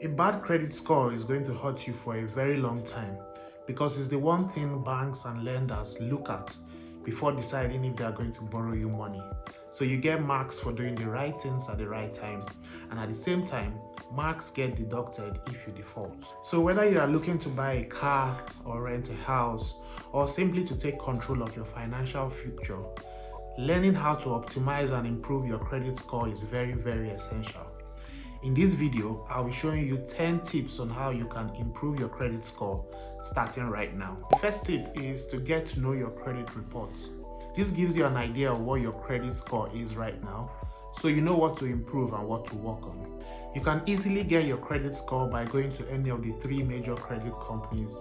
A bad credit score is going to hurt you for a very long time because it's the one thing banks and lenders look at before deciding if they are going to borrow you money. So you get marks for doing the right things at the right time, and at the same time, marks get deducted if you default. So whether you are looking to buy a car or rent a house or simply to take control of your financial future, learning how to optimize and improve your credit score is very, very essential. In this video, I'll be showing you 10 tips on how you can improve your credit score starting right now. The first tip is to get to know your credit reports. This gives you an idea of what your credit score is right now, so you know what to improve and what to work on. You can easily get your credit score by going to any of the 3 major credit companies,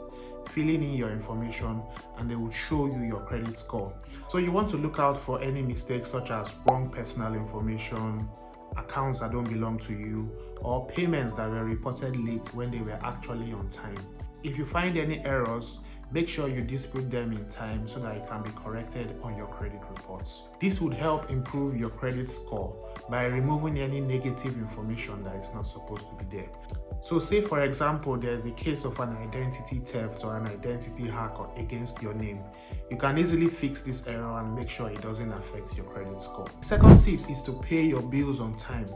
filling in your information, and they will show you your credit score. So you want to look out for any mistakes such as wrong personal information, accounts that don't belong to you, or payments that were reported late when they were actually on time. If you find any errors, make sure you dispute them in time so that it can be corrected on your credit reports. This would help improve your credit score by removing any negative information that is not supposed to be there. So say for example, there's a case of an identity theft or an identity hack against your name. You can easily fix this error and make sure it doesn't affect your credit score. The second tip is to pay your bills on time.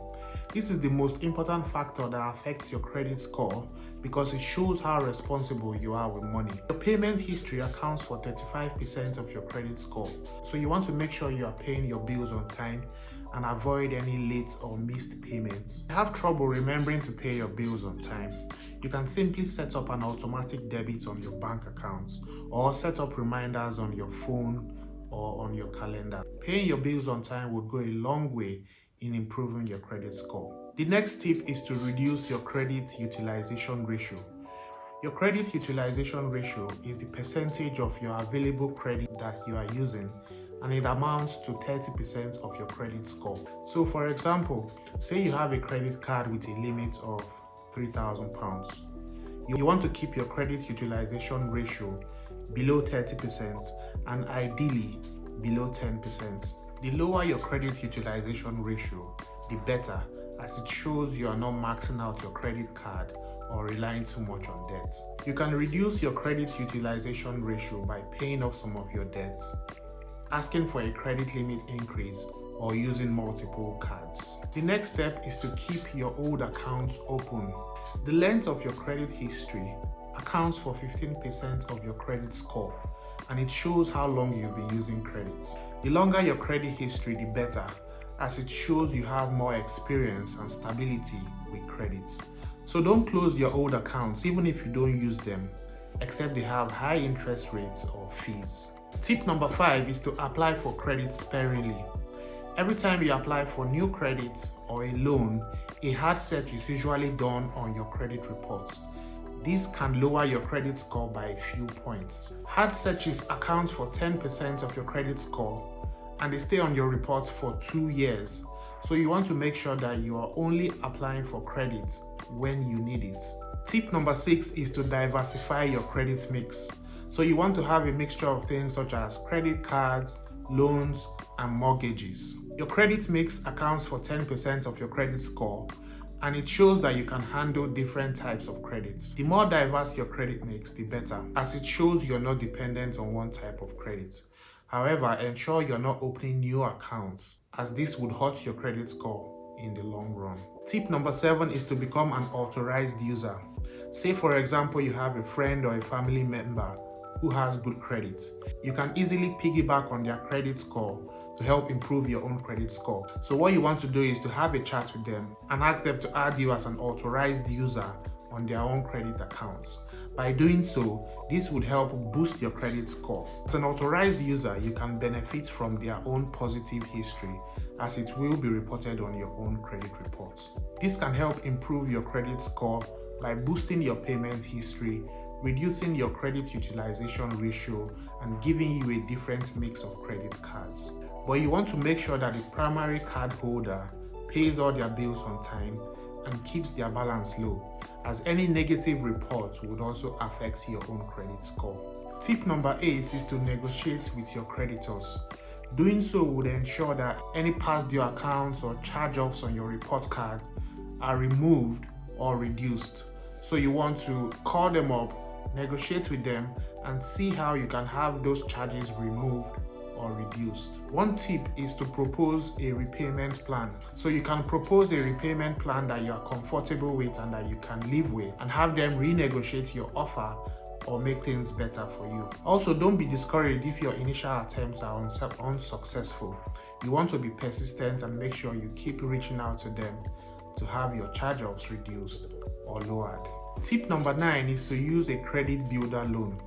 This is the most important factor that affects your credit score because it shows how responsible you are with money. Your payment history accounts for 35% of your credit score, so you want to make sure you are paying your bills on time and avoid any late or missed payments. If you have trouble remembering to pay your bills on time, you can simply set up an automatic debit on your bank account or set up reminders on your phone or on your calendar. Paying your bills on time would go a long way in improving your credit score. The next tip is to reduce your credit utilization ratio. Your credit utilization ratio is the percentage of your available credit that you are using, and it amounts to 30% of your credit score. So for example, say you have a credit card with a limit of £3,000. You want to keep your credit utilization ratio below 30% and ideally below 10%. The lower your credit utilization ratio, the better, as it shows you are not maxing out your credit card or relying too much on debts. You can reduce your credit utilization ratio by paying off some of your debts, asking for a credit limit increase, or using multiple cards. The next step is to keep your old accounts open. The length of your credit history accounts for 15% of your credit score, and it shows how long you've been using credits. The longer your credit history, the better, as it shows you have more experience and stability with credits. So don't close your old accounts even if you don't use them, except they have high interest rates or fees. Tip number 5 is to apply for credit sparingly. Every time you apply for new credit or a loan, a hard search is usually done on your credit reports. This can lower your credit score by a few points. Hard searches account for 10% of your credit score, and they stay on your reports for 2 years. So you want to make sure that you are only applying for credit when you need it. Tip number 6 is to diversify your credit mix. So you want to have a mixture of things such as credit cards, loans, and mortgages. Your credit mix accounts for 10% of your credit score, and it shows that you can handle different types of credits. The more diverse your credit mix, the better, as it shows you're not dependent on one type of credit. However, ensure you're not opening new accounts, as this would hurt your credit score in the long run. Tip number 7 is to become an authorized user. Say for example, you have a friend or a family member who has good credit. You can easily piggyback on their credit score to help improve your own credit score. So what you want to do is to have a chat with them and ask them to add you as an authorized user on their own credit accounts. By doing so, this would help boost your credit score. As an authorized user, you can benefit from their own positive history, as it will be reported on your own credit reports. This can help improve your credit score by boosting your payment history, reducing your credit utilization ratio, and giving you a different mix of credit cards. But you want to make sure that the primary card holder pays all their bills on time and keeps their balance low, as any negative reports would also affect your own credit score. Tip number 8 is to negotiate with your creditors. Doing so would ensure that any past due accounts or charge-offs on your report card are removed or reduced. So you want to call them up, negotiate with them, and see how you can have those charges removed or reduced. One tip is to propose a repayment plan. So you can propose a repayment plan that you are comfortable with and that you can live with, and have them renegotiate your offer or make things better for you. Also, don't be discouraged if your initial attempts are unsuccessful. You want to be persistent and make sure you keep reaching out to them to have your charge-offs reduced or lowered. Tip number 9 is to use a credit builder loan.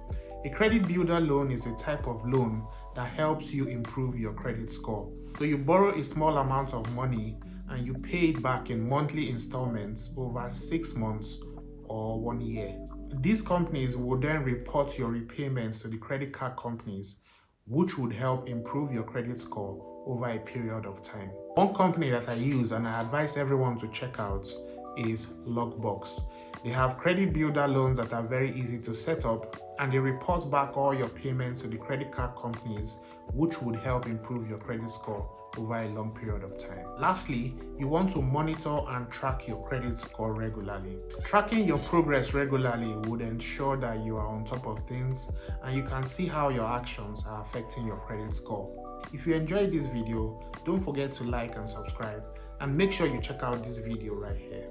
A credit builder loan is a type of loan that helps you improve your credit score. So you borrow a small amount of money and you pay it back in monthly installments over 6 months or 1 year. These companies will then report your repayments to the credit card companies, which would help improve your credit score over a period of time. One company that I use and I advise everyone to check out is Lockbox. They have credit builder loans that are very easy to set up, and they report back all your payments to the credit card companies, which would help improve your credit score over a long period of time. Lastly, you want to monitor and track your credit score regularly. Tracking your progress regularly would ensure that you are on top of things and you can see how your actions are affecting your credit score. If you enjoyed this video, don't forget to like and subscribe, and make sure you check out this video right here.